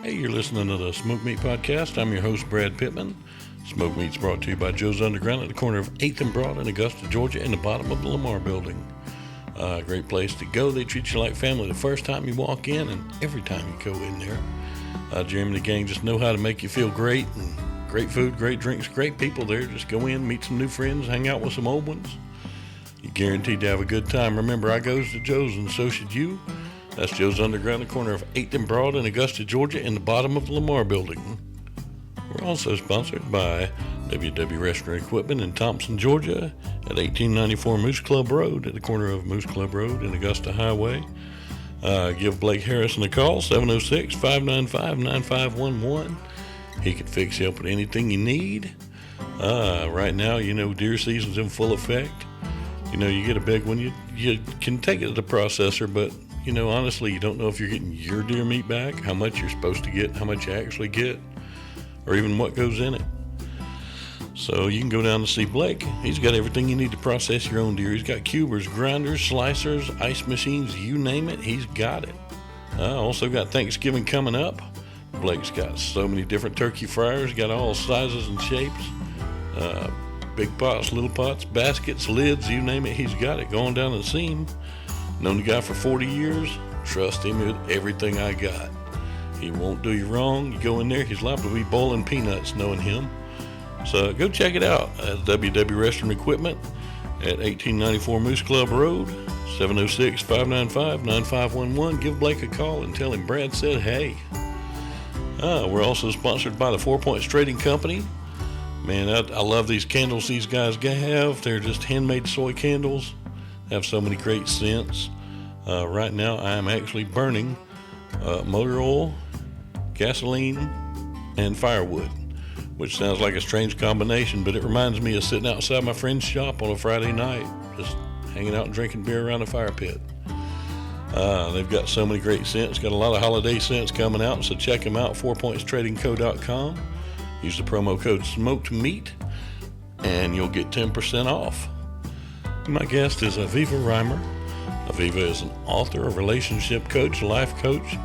Hey, you're listening to the Smoke Meat Podcast. I'm your host, Brad Pittman. Smoke Meat's brought to you by Joe's Underground at the corner of 8th and Broad in Augusta, Georgia, in the bottom of the Lamar Building. Great place to go. They treat you like family the first time you walk in and every time you go in there. Jeremy and the gang just know how to make you feel great, and great food, great drinks, great people there. Just go in, meet some new friends, hang out with some old ones. You're guaranteed to have a good time. Remember, I goes to Joe's and so should you. That's Joe's Underground, the corner of 8th and Broad in Augusta, Georgia, in the bottom of the Lamar Building. We're also sponsored by WW Restaurant Equipment in Thompson, Georgia, at 1894 Moose Club Road, at the corner of Moose Club Road and Augusta Highway. Give Blake Harrison a call, 706-595-9511. He can fix you up with anything you need. Right now, deer season's in full effect. You get a big one, you can take it to the processor, but honestly, you don't know if you're getting your deer meat back, how much you're supposed to get, how much you actually get, or even what goes in it. So you can go down to see Blake. He's got everything you need to process your own deer. He's got cubers, grinders, slicers, ice machines, you name it, he's got it. Also got Thanksgiving coming up. Blake's got so many different turkey fryers, got all sizes and shapes. Big pots, little pots, baskets, lids, you name it, he's got it. Going down and see him. Known the guy for 40 years. Trust him with everything I got. He won't do you wrong. You go in there, he's liable to be boiling peanuts knowing him. So go check it out at WW Restaurant Equipment at 1894 Moose Club Road, 706-595-9511. Give Blake a call and tell him Brad said hey. We're also sponsored by the 4 Points Trading Company. Man, I love these candles these guys have. They're just handmade soy candles. Have so many great scents. Right now I am actually burning motor oil, gasoline, and firewood, which sounds like a strange combination, but it reminds me of sitting outside my friend's shop on a Friday night, just hanging out and drinking beer around a fire pit. They've got so many great scents, got a lot of holiday scents coming out, so check them out, 4pointstradingco.com. Use the promo code SMOKEDMEAT, and you'll get 10% off. My guest is Aviva Reimer. Aviva is an author, a relationship coach, life coach,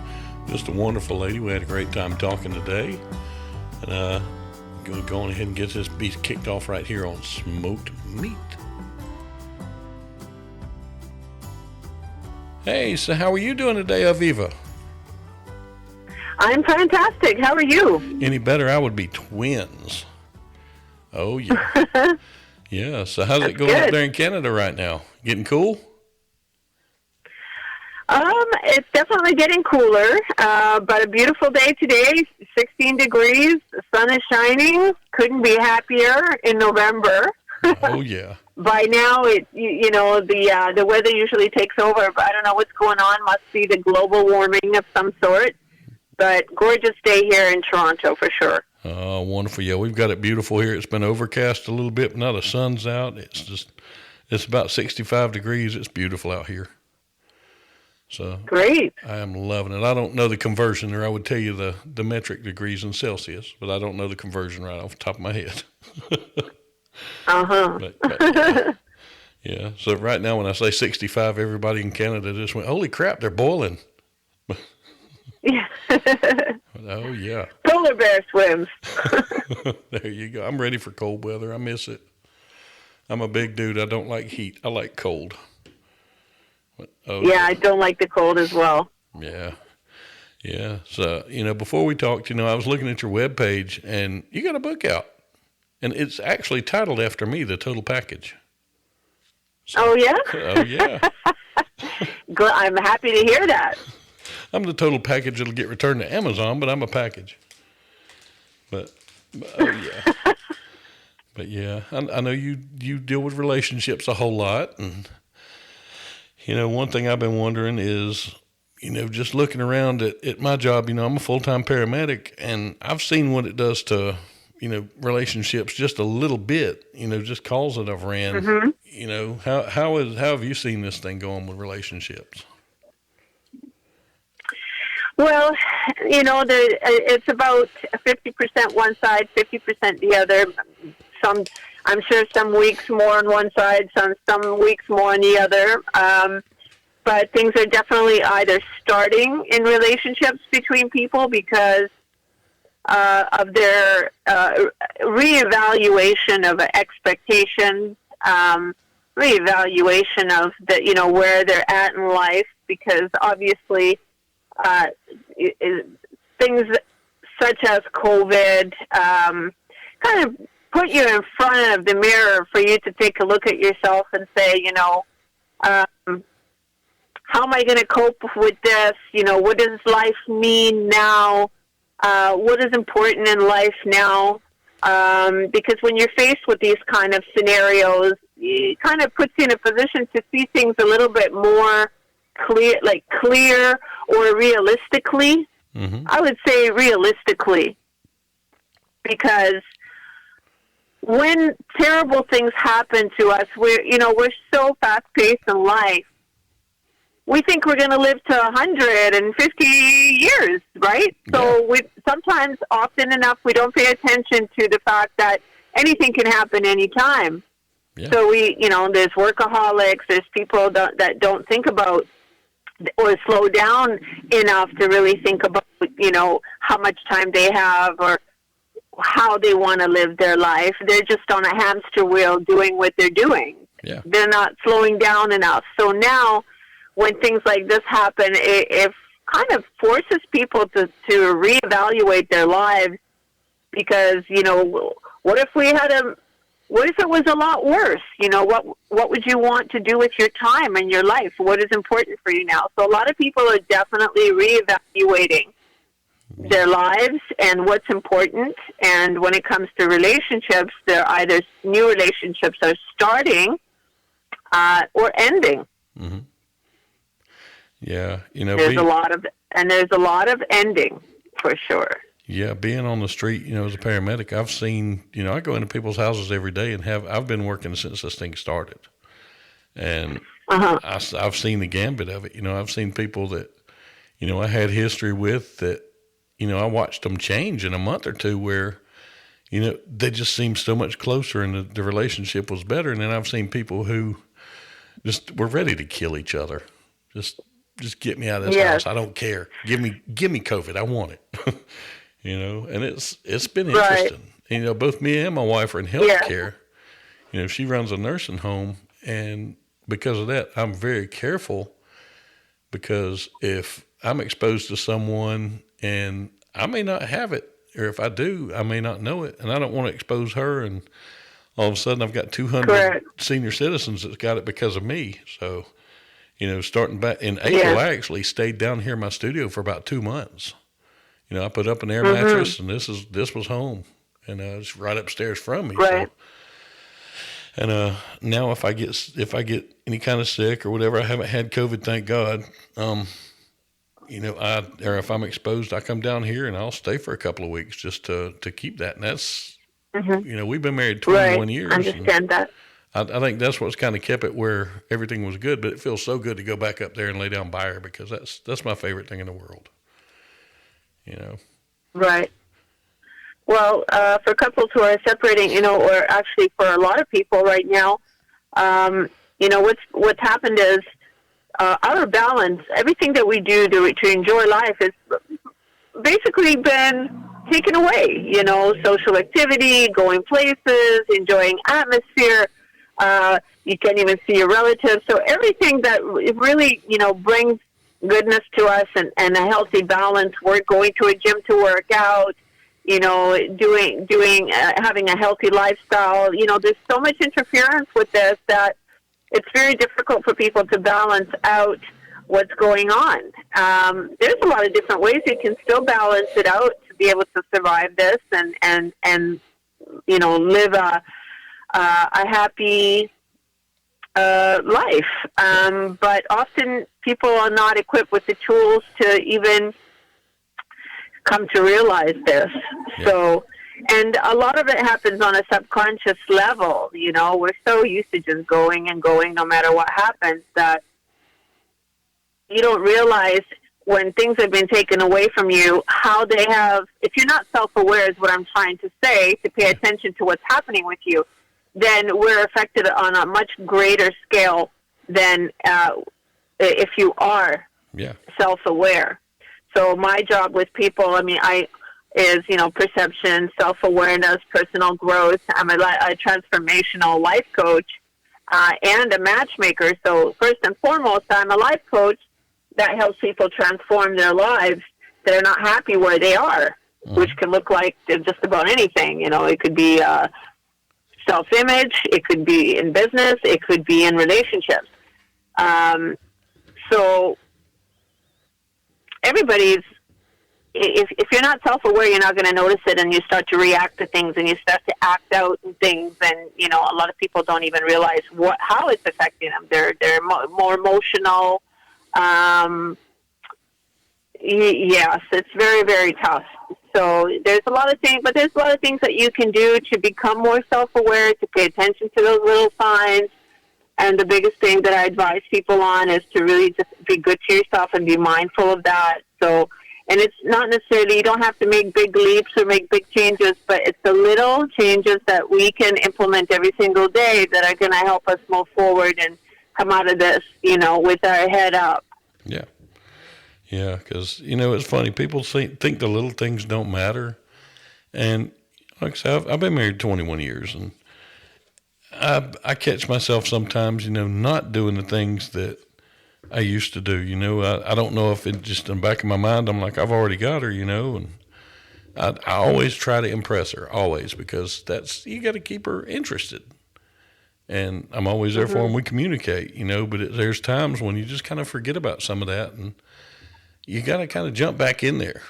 just a wonderful lady. We had a great time talking today. And I'm going to go on ahead and get this beast kicked off right here on Smoked Meat. Hey, so how are you doing today, Aviva? I'm fantastic. How are you? Any better, I would be twins. Oh, yeah. Yeah, so how's it going up there in Canada right now? Getting cool? It's definitely getting cooler, but a beautiful day today, 16 degrees, the sun is shining, couldn't be happier in November. Oh, yeah. By now, the weather usually takes over, but I don't know what's going on, must be the global warming of some sort, but gorgeous day here in Toronto for sure. Oh, wonderful. Yeah, we've got it beautiful here. It's been overcast a little bit, but now the sun's out. It's about 65 degrees. It's beautiful out here. So great. I am loving it. I don't know the conversion there. I would tell you the metric degrees in Celsius, but I don't know the conversion right off the top of my head. But yeah. So right now when I say 65, everybody in Canada just went, holy crap, they're boiling. Yeah. Oh, yeah. Polar bear swims. There you go. I'm ready for cold weather. I miss it. I'm a big dude. I don't like heat. I like cold. Yeah, I don't like the cold as well. Yeah. Yeah. So, before we talked, I was looking at your webpage, and you got a book out. And it's actually titled after me, The Total Package. So, oh, yeah? Oh, yeah. I'm happy to hear that. I'm the total package that'll get returned to Amazon, but I'm a package. But oh yeah. But yeah, I know you deal with relationships a whole lot. And, one thing I've been wondering is, just looking around at my job, I'm a full-time paramedic, and I've seen what it does to, relationships just a little bit, just calls that I've ran. Mm-hmm. How have you seen this thing going with relationships? Well, it's about 50% one side, 50% the other. I'm sure some weeks more on one side, some weeks more on the other. but things are definitely either starting in relationships between people because of their reevaluation of expectations, reevaluation of where they're at in life, because obviously things such as COVID kind of put you in front of the mirror for you to take a look at yourself and say, how am I going to cope with this? What does life mean now? What is important in life now? Because when you're faced with these kind of scenarios, it kind of puts you in a position to see things a little bit more clear or realistically. Mm-hmm. I would say realistically, because when terrible things happen to us, we're so fast-paced in life. We think we're going to live to 150 years, right? Yeah. So sometimes, often enough, we don't pay attention to the fact that anything can happen anytime. Yeah. So there's workaholics, there's people that don't think about or slow down enough to really think about, how much time they have or how they want to live their life. They're just on a hamster wheel doing what they're doing. Yeah. They're not slowing down enough. So now, when things like this happen, it kind of forces people to reevaluate their lives, because, what if it was a lot worse? What would you want to do with your time and your life? What is important for you now? So a lot of people are definitely reevaluating their lives and what's important. And when it comes to relationships, they're either new relationships are starting or ending. Mm-hmm. Yeah, there's a lot of ending for sure. Yeah, being on the street, as a paramedic, I've seen, I go into people's houses every day and I've been working since this thing started, and I've seen the gambit of it. I've seen people that, I had history with that, I watched them change in a month or two where, they just seemed so much closer and the relationship was better. And then I've seen people who just were ready to kill each other. Just get me out of this house. I don't care. Give me COVID. I want it. And it's been interesting. Right. Both me and my wife are in healthcare. Yeah. She runs a nursing home, and because of that, I'm very careful, because if I'm exposed to someone and I may not have it, or if I do, I may not know it, and I don't want to expose her, and all of a sudden I've got 200 senior citizens that's got it because of me. So, starting back in April, I actually stayed down here in my studio for about 2 months. I put up an air mattress, and this was home, and it's right upstairs from me. Right. So, and now if I get any kind of sick or whatever, I haven't had COVID, thank God. Or if I'm exposed, I come down here and I'll stay for a couple of weeks just to keep that. And that's, we've been married 21 years. I understand that. I think that's what's kind of kept it where everything was good, but it feels so good to go back up there and lay down by her, because that's my favorite thing in the world. Right. Well, for couples who are separating, or actually for a lot of people right now, what's happened is our balance, everything that we do to enjoy life, has basically been taken away. Social activity, going places, enjoying atmosphere. You can't even see your relatives. So everything that really, brings goodness to us and a healthy balance. We're going to a gym to work out, having a healthy lifestyle. There's so much interference with this that it's very difficult for people to balance out what's going on. There's a lot of different ways you can still balance it out to be able to survive this and live a happy life. But often people are not equipped with the tools to even come to realize this. Yeah. So, and a lot of it happens on a subconscious level. We're so used to just going and going no matter what happens, that you don't realize when things have been taken away from you, how they have, if you're not self-aware is what I'm trying to say, to pay attention to what's happening with you, then we're affected on a much greater scale than if you are Yeah. self-aware. So my job with people, is, perception, self-awareness, personal growth. I'm a transformational life coach and a matchmaker. So first and foremost, I'm a life coach that helps people transform their lives that are not happy where they are, which can look like just about anything. It could be self-image, it could be in business, it could be in relationships. So everybody's, if you're not self-aware, you're not going to notice it, and you start to react to things, and you start to act out and things, and a lot of people don't even realize how it's affecting them. They're more emotional. Yes, it's very, very tough. So there's a lot of things, but there's a lot of things that you can do to become more self-aware, to pay attention to those little signs. And the biggest thing that I advise people on is to really just be good to yourself and be mindful of that. So, and it's not necessarily, you don't have to make big leaps or make big changes, but it's the little changes that we can implement every single day that are going to help us move forward and come out of this, with our head up. Yeah. Yeah, because, it's funny. People think the little things don't matter. And like I said, I've been married 21 years, and I catch myself sometimes, not doing the things that I used to do. I don't know if it just in the back of my mind, I'm like, I've already got her, and I always try to impress her, always, because you got to keep her interested. And I'm always there for them. We communicate, but there's times when you just kind of forget about some of that, and you got to kind of jump back in there.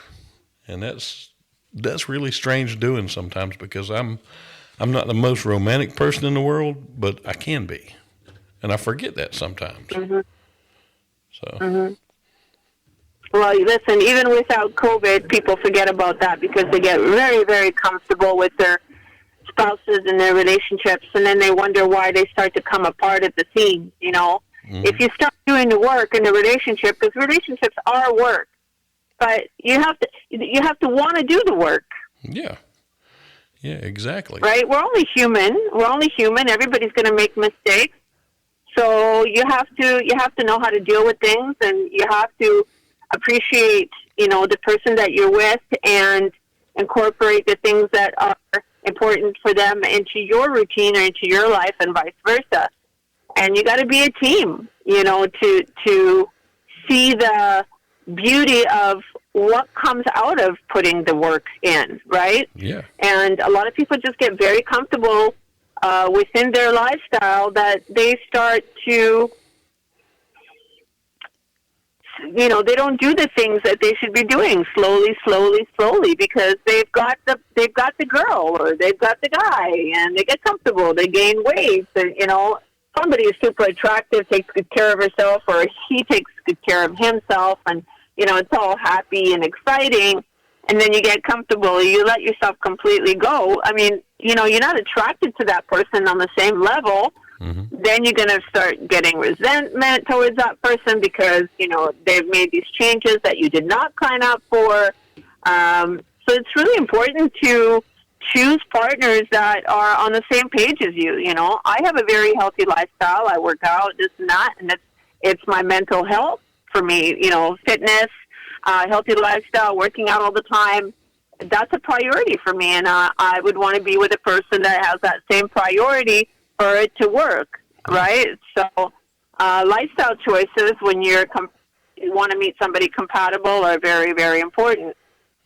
And that's really strange doing sometimes, because I'm not the most romantic person in the world, but I can be. And I forget that sometimes. So. Well, listen, even without COVID, people forget about that because they get very, very comfortable with their spouses and their relationships, and then they wonder why they start to come apart at the seams, If you start doing the work in the relationship, because relationships are work, but you have to want to do the work. Yeah. Yeah, exactly. Right? We're only human. Everybody's going to make mistakes. So you have to know how to deal with things, and you have to appreciate, the person that you're with, and incorporate the things that are important for them into your routine or into your life, and vice versa. And you got to be a team, to see the beauty of what comes out of putting the work in, right? Yeah. And a lot of people just get very comfortable within their lifestyle that they start to, they don't do the things that they should be doing slowly, because they've got the girl or they've got the guy, and they get comfortable. They gain weight, and, somebody is super attractive, takes good care of herself, or he takes good care of himself, and, it's all happy and exciting, and then you get comfortable, you let yourself completely go. You're not attracted to that person on the same level. Then you're going to start getting resentment towards that person because, they've made these changes that you did not sign up for. So it's really important to choose partners that are on the same page as you. I have a very healthy lifestyle. I work out, this and that, and it's my mental health for me. Fitness, healthy lifestyle, working out all the time. That's a priority for me, and I would want to be with a person that has that same priority for it to work, right? So lifestyle choices when you want to meet somebody compatible are very, very important.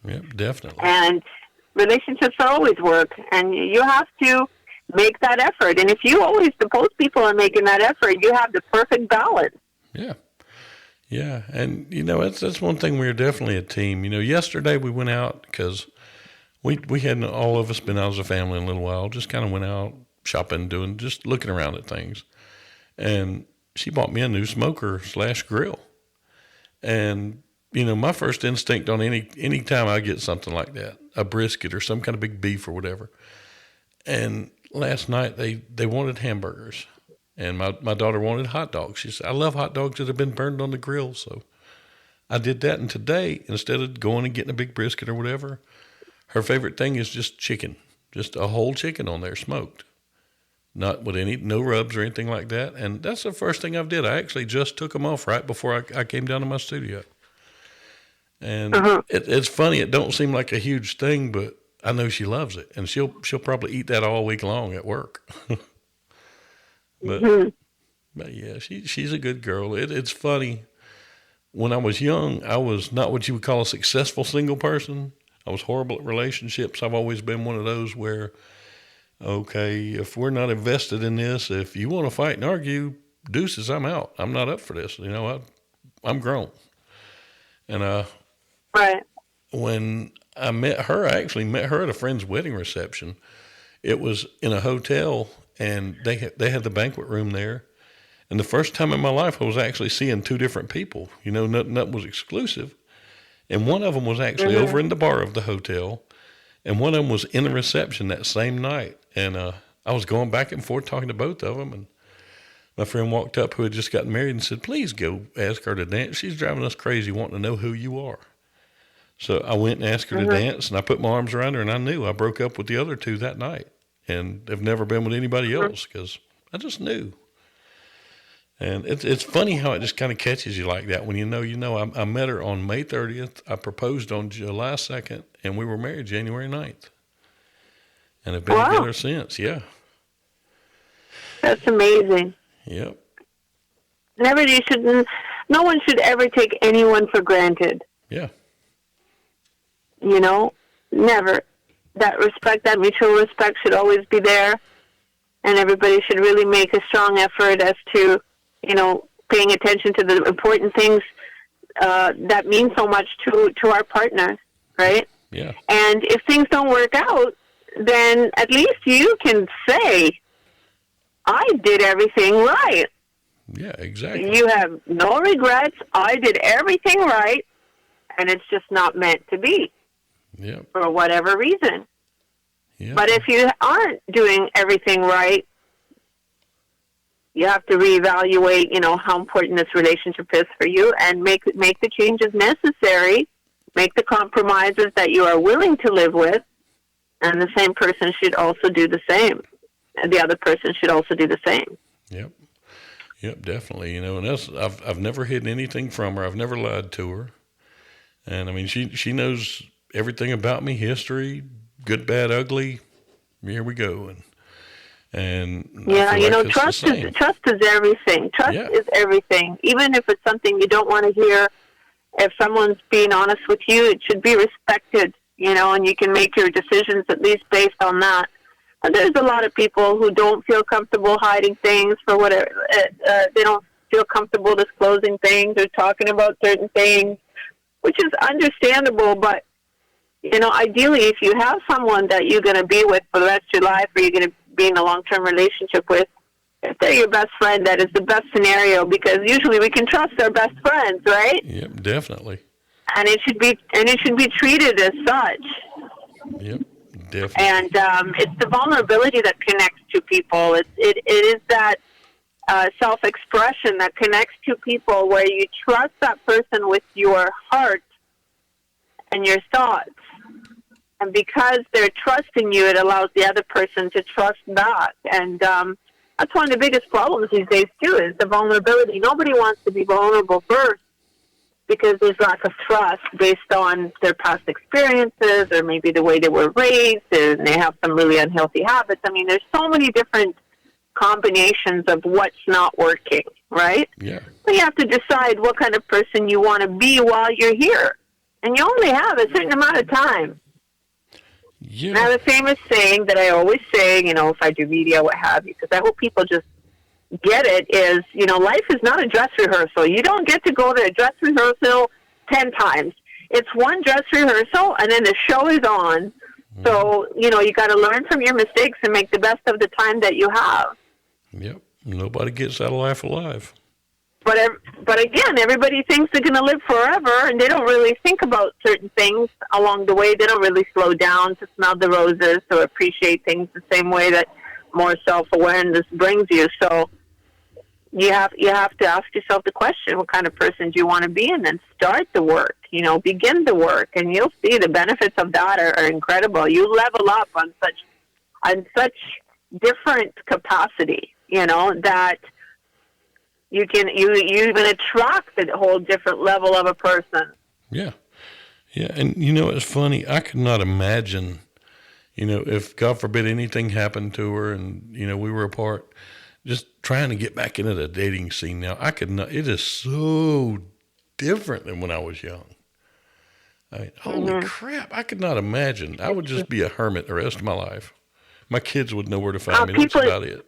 Yeah, definitely. And relationships are always work, and you have to make that effort. And if both people are making that effort, you have the perfect balance. Yeah. Yeah, and, that's one thing. We're definitely a team. Yesterday we went out because we hadn't, all of us, been out as a family in a little while, just kind of went out shopping, just looking around at things. And she bought me a new smoker/grill. And, my first instinct on any time I get something like that, a brisket or some kind of big beef or whatever. And last night they wanted hamburgers. And my daughter wanted hot dogs. She said, I love hot dogs that have been burned on the grill. So I did that. And today, instead of going and getting a big brisket or whatever, her favorite thing is just chicken, just a whole chicken on there smoked. not with no rubs or anything like that. And that's the first thing I've did. I actually just took them off right before I came down to my studio. And it's funny. It don't seem like a huge thing, but I know she loves it, and she'll probably eat that all week long at work. but but yeah, she's a good girl. It's funny. When I was young, I was not what you would call a successful single person. I was horrible at relationships. I've always been one of those where, okay, if we're not invested in this, if you want to fight and argue, deuces, I'm out. I'm not up for this. I'm grown. And right. When I met her, I actually met her at a friend's wedding reception. It was in a hotel, and they had the banquet room there. And the first time in my life, I was actually seeing two different people. Nothing was exclusive. And one of them was actually over in the bar of the hotel, and one of them was in the reception that same night. And I was going back and forth talking to both of them, and my friend walked up who had just gotten married and said, "Please go ask her to dance. She's driving us crazy wanting to know who you are." So I went and asked her to dance, and I put my arms around her, and I knew I broke up with the other two that night, and have never been with anybody else because I just knew. And it's funny how it just kind of catches you like that when you know. I met her on May 30th. I proposed on July 2nd, and we were married January 9th. And have been together since, yeah. That's amazing. Yep. No one should ever take anyone for granted. Yeah. Never. That respect, that mutual respect should always be there. And everybody should really make a strong effort as to, paying attention to the important things that mean so much to our partners, right? Yeah. And if things don't work out, then at least you can say, I did everything right. Yeah, exactly. You have no regrets. I did everything right, and it's just not meant to be. Yep. For whatever reason. Yep. But if you aren't doing everything right, you have to reevaluate, how important this relationship is for you, and make the changes necessary, make the compromises that you are willing to live with, and the same person should also do the same. And the other person should also do the same. Yep. Yep, definitely. And that's I've never hidden anything from her. I've never lied to her. And I mean, she knows everything about me, history, good, bad, ugly. Here we go. And yeah, trust is everything. Trust is everything. Even if it's something you don't want to hear, if someone's being honest with you, it should be respected, and you can make your decisions at least based on that. And there's a lot of people who don't feel comfortable hiding things for whatever. They don't feel comfortable disclosing things or talking about certain things, which is understandable, but ideally, if you have someone that you're going to be with for the rest of your life, or you're going to be in a long-term relationship with, if they're your best friend, that is the best scenario, because usually we can trust our best friends, right? Yep, definitely. And it should be treated as such. Yep, definitely. And it's the vulnerability that connects two people. It is that self-expression that connects two people, where you trust that person with your heart and your thoughts. And because they're trusting you, it allows the other person to trust back. And that's one of the biggest problems these days, too, is the vulnerability. Nobody wants to be vulnerable first because there's lack of trust based on their past experiences or maybe the way they were raised, and they have some really unhealthy habits. I mean, there's so many different combinations of what's not working, right? Yeah. So you have to decide what kind of person you want to be while you're here. And you only have a certain amount of time. Yeah. Now, the famous saying that I always say, if I do media, what have you, because I hope people just get it, is, life is not a dress rehearsal. You don't get to go to a dress rehearsal 10 times. It's one dress rehearsal, and then the show is on. So, you got to learn from your mistakes and make the best of the time that you have. Yep. Nobody gets out of life alive. But again, everybody thinks they're going to live forever, and they don't really think about certain things along the way. They don't really slow down to smell the roses or appreciate things the same way that more self-awareness brings you. So you have to ask yourself the question, what kind of person do you want to be, and then start the work, begin the work, and you'll see the benefits of that are incredible. You level up on such different capacity, that you even attract a whole different level of a person. Yeah. Yeah. And it's funny. I could not imagine, if God forbid anything happened to her and, we were apart, just trying to get back into the dating scene now. I could not, it is so different than when I was young. I mean, holy crap. I could not imagine. I would just be a hermit the rest of my life. My kids would know where to find me. That's about it.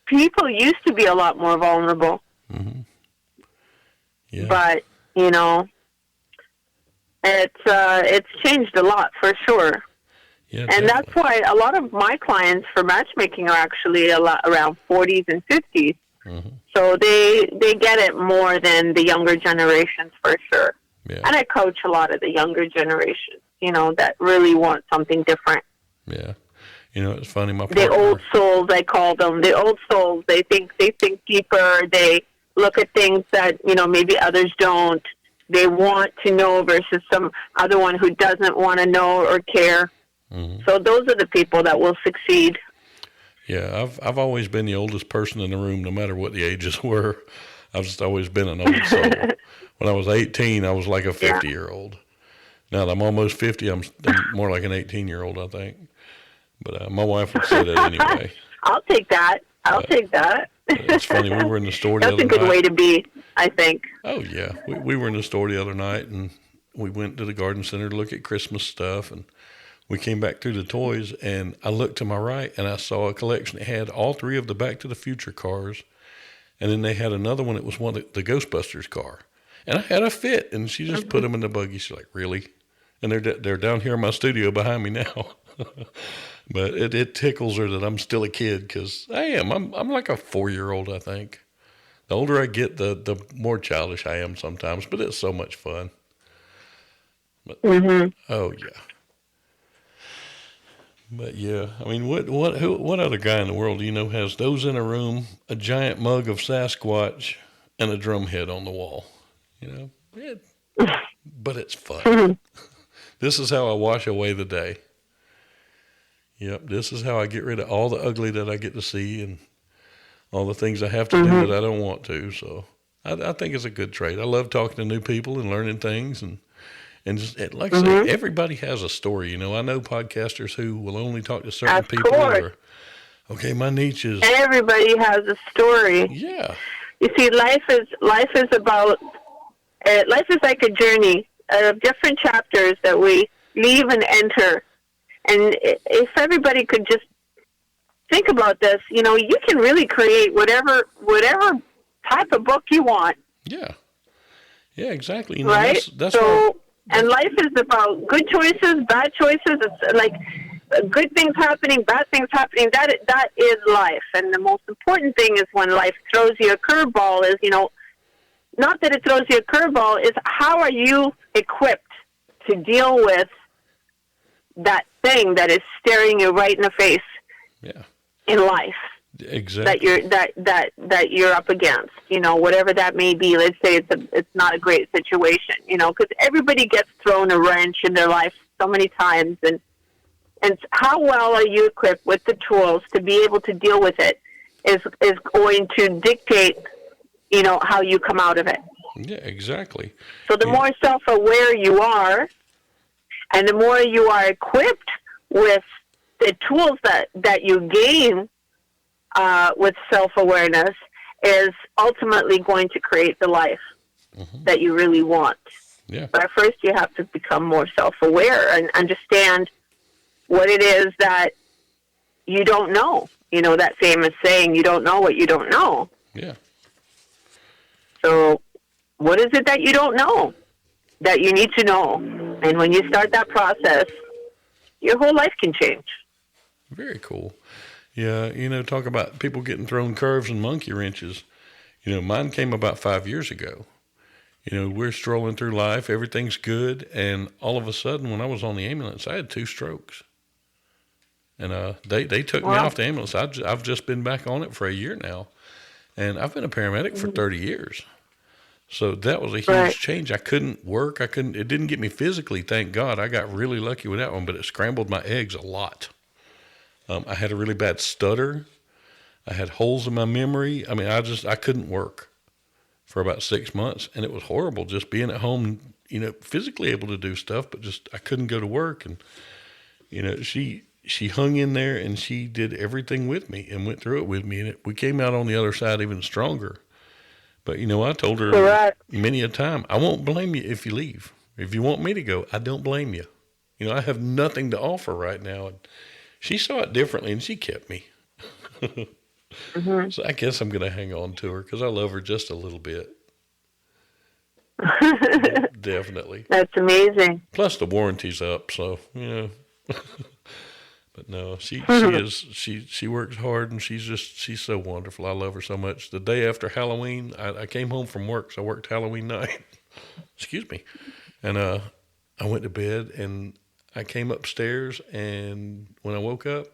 People used to be a lot more vulnerable. Mm-hmm. Yeah. But, it's changed a lot for sure. Yeah, and that's why a lot of my clients for matchmaking are actually a lot around 40s and 50s. Mm-hmm. So they get it more than the younger generations for sure. Yeah. And I coach a lot of the younger generations, that really want something different. Yeah. It's funny. My partner, the old souls, I call them. The old souls, they think deeper. They look at things that, maybe others don't. They want to know versus some other one who doesn't want to know or care. Mm-hmm. So those are the people that will succeed. Yeah, I've always been the oldest person in the room, no matter what the ages were. I've just always been an old soul. When I was 18, I was like a 50-year-old. Now that I'm almost 50, I'm more like an 18-year-old, I think. But my wife would say that anyway. I'll take that. I'll take that. It's funny. We were in the store the other night. That's a good way to be, I think. Oh, yeah. We were in the store the other night, and we went to the garden center to look at Christmas stuff, and we came back through the toys, and I looked to my right, and I saw a collection that had all three of the Back to the Future cars, and then they had another one that was one of the Ghostbusters car. And I had a fit, and she just put them in the buggy. She's like, really? And they're down here in my studio behind me now. But it tickles her that I'm still a kid, because I am. I'm like a 4-year-old, I think. The older I get, the more childish I am sometimes, but it's so much fun. But, oh, yeah. But, yeah, I mean, what other guy in the world has those in a room, a giant mug of Sasquatch, and a drum head on the wall? But it's fun. This is how I wash away the day. Yep, this is how I get rid of all the ugly that I get to see and all the things I have to do that I don't want to. So I think it's a good trait. I love talking to new people and learning things. And just, like I say, everybody has a story. I know podcasters who will only talk to certain people. Or, okay, my niche is... Everybody has a story. Yeah. You see, life is about... life is like a journey of different chapters that we leave and enter. And if everybody could just think about this, you can really create whatever type of book you want. Yeah. Yeah, exactly. Right? That's so, and life is about good choices, bad choices. It's like good things happening, bad things happening. That is life. And the most important thing is when life throws you a curveball is, not that it throws you a curveball, is how are you equipped to deal with that thing that is staring you right in the face in life. Exactly. That you're up against, whatever that may be. Let's say it's not a great situation, because everybody gets thrown a wrench in their life so many times, and how well are you equipped with the tools to be able to deal with it is going to dictate, how you come out of it. Yeah, exactly. So the more self-aware you are, and the more you are equipped with the tools that you gain with self-awareness, is ultimately going to create the life that you really want. Yeah. But first you have to become more self-aware and understand what it is that you don't know. That famous saying, you don't know what you don't know. Yeah. So what is it that you don't know that you need to know? And when you start that process, your whole life can change. Very cool. Yeah, talk about people getting thrown curves and monkey wrenches. Mine came about 5 years ago. We're strolling through life, everything's good, and all of a sudden, when I was on the ambulance, I had 2 strokes. And they took me off the ambulance. I've just been back on it for a year now, and I've been a paramedic for 30 years. So that was a huge change. I couldn't work. It didn't get me physically, thank God. I got really lucky with that one, but it scrambled my eggs a lot. I had a really bad stutter. I had holes in my memory. I mean, I couldn't work for about 6 months, and it was horrible just being at home, physically able to do stuff, but just I couldn't go to work. And she hung in there, and she did everything with me and went through it with me, and we came out on the other side even stronger. But I told her Correct. many a time, I won't blame you if you leave. If you want me to go, I don't blame you. I have nothing to offer right now. And she saw it differently, and she kept me. Mm-hmm. So I guess I'm going to hang on to her because I love her just a little bit. Definitely. That's amazing. Plus the warranty's up, so But no, she works hard, and she's so wonderful. I love her so much. The day after Halloween, I came home from work, so I worked Halloween night. Excuse me. And I went to bed, and I came upstairs, and when I woke up,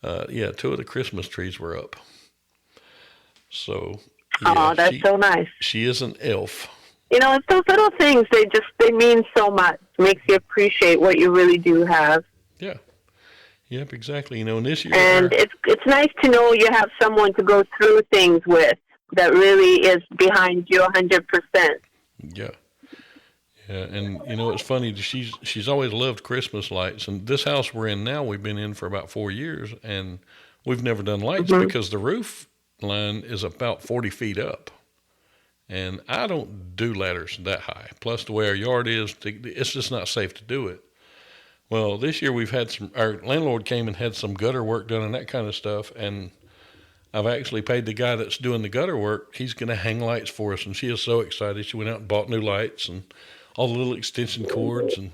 2 of the Christmas trees were up. So that's so nice. She is an elf. It's those little things, they mean so much. Makes you appreciate what you really do have. Yeah. Yep, exactly. And this year, and it's nice to know you have someone to go through things with that really is behind you 100%. Yeah. Yeah, and it's funny. She's always loved Christmas lights, and this house we're in now, we've been in for about 4 years, and we've never done lights because the roof line is about 40 feet up, and I don't do ladders that high. Plus, the way our yard is, it's just not safe to do it. Well, this year we've had our landlord came and had some gutter work done and that kind of stuff, and I've actually paid the guy that's doing the gutter work. He's going to hang lights for us, and she is so excited. She went out and bought new lights and all the little extension cords, and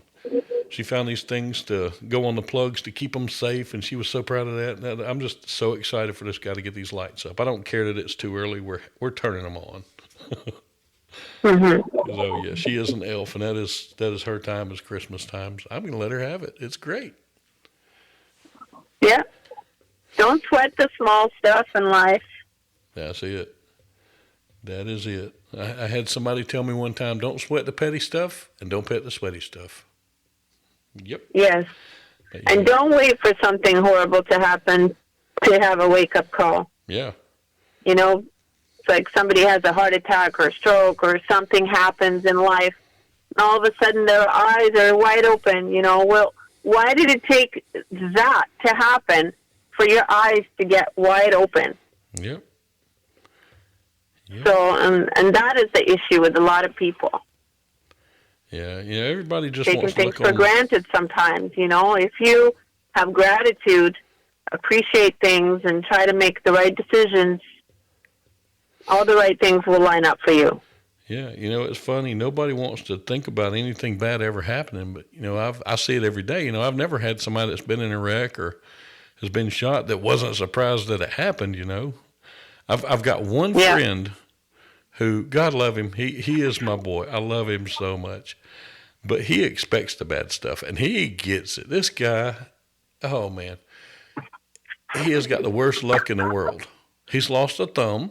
she found these things to go on the plugs to keep them safe, and she was so proud of that. And I'm just so excited for this guy to get these lights up. I don't care that it's too early. We're turning them on. So yeah, she is an elf, and that is her time is Christmas time. So I'm going to let her have it. It's great. Yeah. Don't sweat the small stuff in life. That's it. That is it. I had somebody tell me one time, don't sweat the petty stuff and don't pet the sweaty stuff. Yep. Yes. And don't wait for something horrible to happen to have a wake-up call. Yeah. It's like somebody has a heart attack or a stroke or something happens in life, and all of a sudden their eyes are wide open. Well, why did it take that to happen for your eyes to get wide open? Yep. So, and that is the issue with a lot of people. Yeah, everybody just taking wants to things for granted sometimes. If you have gratitude, appreciate things, and try to make the right decisions, all the right things will line up for you. Yeah, it's funny. Nobody wants to think about anything bad ever happening, but I see it every day. I've never had somebody that's been in a wreck or has been shot that wasn't surprised that it happened. I've got one friend who, God love him, he is my boy. I love him so much, but he expects the bad stuff, and he gets it. This guy, oh man, he has got the worst luck in the world. He's lost a thumb,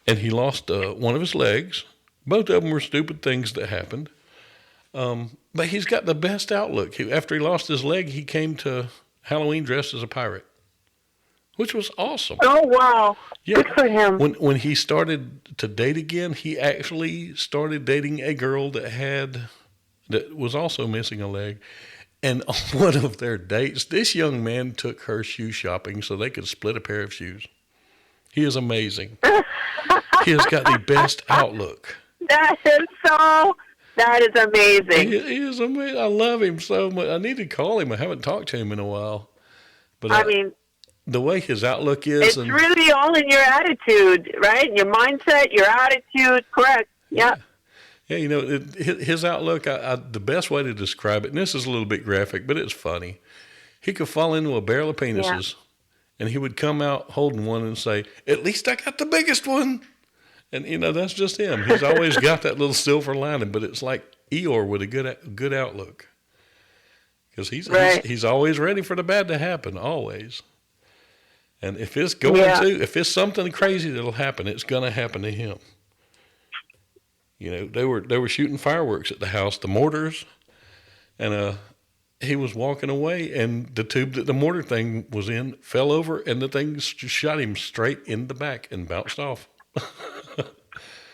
and he lost one of his legs. Both of them were stupid things that happened. But he's got the best outlook. After he lost his leg, he came to Halloween dressed as a pirate, which was awesome. Oh, wow. Yeah. Good for him. When he started to date again, he actually started dating a girl that was also missing a leg. And on one of their dates, this young man took her shoe shopping so they could split a pair of shoes. He is amazing. He has got the best outlook. That is amazing. He is amazing. I love him so much. I need to call him. I haven't talked to him in a while. But I mean, the way his outlook is. It's really all in your attitude, right? Your mindset, your attitude, correct. Yeah. Yeah, his outlook, the best way to describe it, and this is a little bit graphic, but it's funny. He could fall into a barrel of penises, and he would come out holding one and say, "At least I got the biggest one." And, that's just him. He's always got that little silver lining, but it's like Eeyore with a good outlook. Because he's always ready for the bad to happen, always. And if it's if it's something crazy that'll happen, it's going to happen to him. They were shooting fireworks at the house, the mortars, and he was walking away, and the tube that the mortar thing was in fell over, and the thing just shot him straight in the back and bounced off.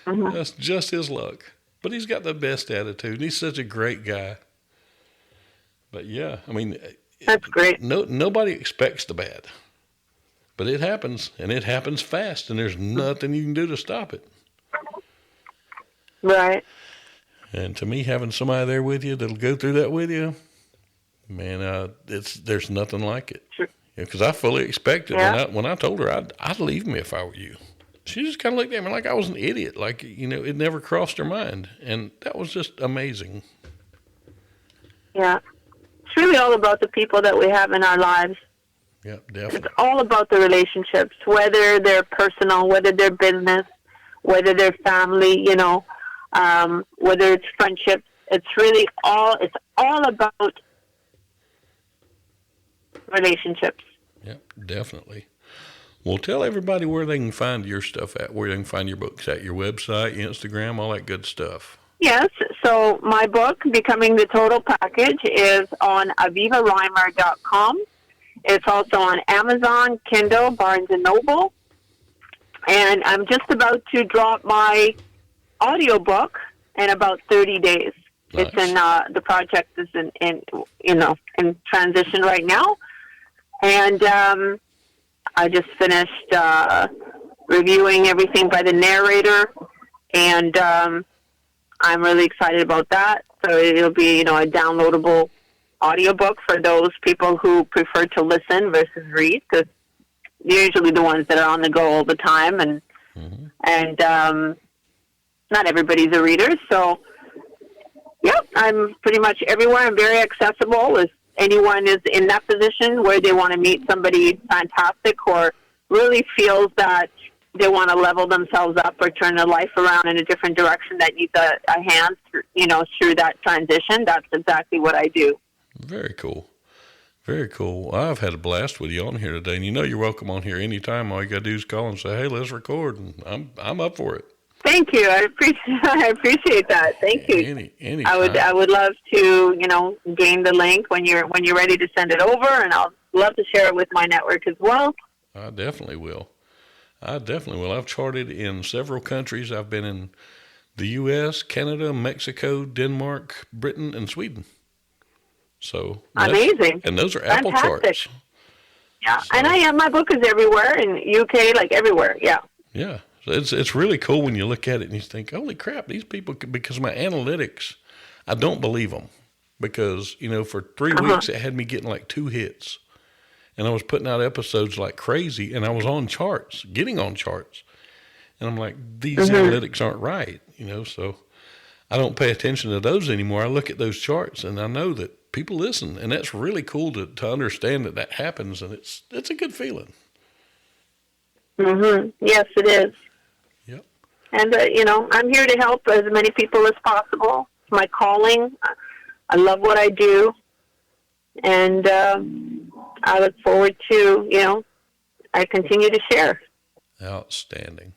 Mm-hmm. That's just his luck. But he's got the best attitude, and he's such a great guy. But yeah, I mean, That's great. Nobody expects the bad, but it happens, and it happens fast, and there's nothing you can do to stop it. Right. And to me, having somebody there with you that'll go through that with you, man, there's nothing like it. Sure. Because I fully expected Yeah. when I told her I'd leave me if I were you. She just kind of looked at me like I was an idiot, like it never crossed her mind, and that was just amazing. Yeah. It's really all about the people that we have in our lives. Yeah, definitely. It's all about the relationships, whether they're personal, whether they're business, whether they're family, whether it's friendships. It's all about relationships. Yeah, definitely. Well, tell everybody where they can find your stuff at, where they can find your books at, your website, Instagram, all that good stuff. Yes, so my book, Becoming the Total Package, is on avivareimer.com. It's also on Amazon, Kindle, Barnes & Noble. And I'm just about to drop my audiobook in about 30 days. Nice. It's in, the project is in transition right now. And I just finished reviewing everything by the narrator, and I'm really excited about that. So it'll be, a downloadable audiobook for those people who prefer to listen versus read, because they're usually the ones that are on the go all the time, and not everybody's a reader. So, yep, I'm pretty much everywhere. I'm very accessible. If anyone is in that position where they want to meet somebody fantastic or really feels that they want to level themselves up or turn their life around in a different direction that needs a hand, through that transition, that's exactly what I do. Very cool. Very cool. Well, I've had a blast with you on here today, and you're welcome on here anytime. All you got to do is call and say, hey, let's record, and I'm up for it. Thank you. I appreciate that. Thank you. Anytime. I would love to, gain the link when you're ready to send it over, and I'll love to share it with my network as well. I definitely will. I've charted in several countries. I've been in the U.S., Canada, Mexico, Denmark, Britain, and Sweden. So amazing. And those are Apple charts. Yeah, so, and my book is everywhere in UK, like everywhere. Yeah. Yeah. So it's really cool when you look at it and you think, holy crap, these people, because my analytics, I don't believe them, because, for 3 weeks it had me getting like 2 hits, and I was putting out episodes like crazy, and I was on charts, getting on charts, and I'm like, these analytics aren't right, so I don't pay attention to those anymore. I look at those charts and I know that people listen, and that's really cool to understand that happens, and it's a good feeling. Yes, it is. Yep. And, I'm here to help as many people as possible. It's my calling. I love what I do. And I look forward to, I continue to share. Outstanding.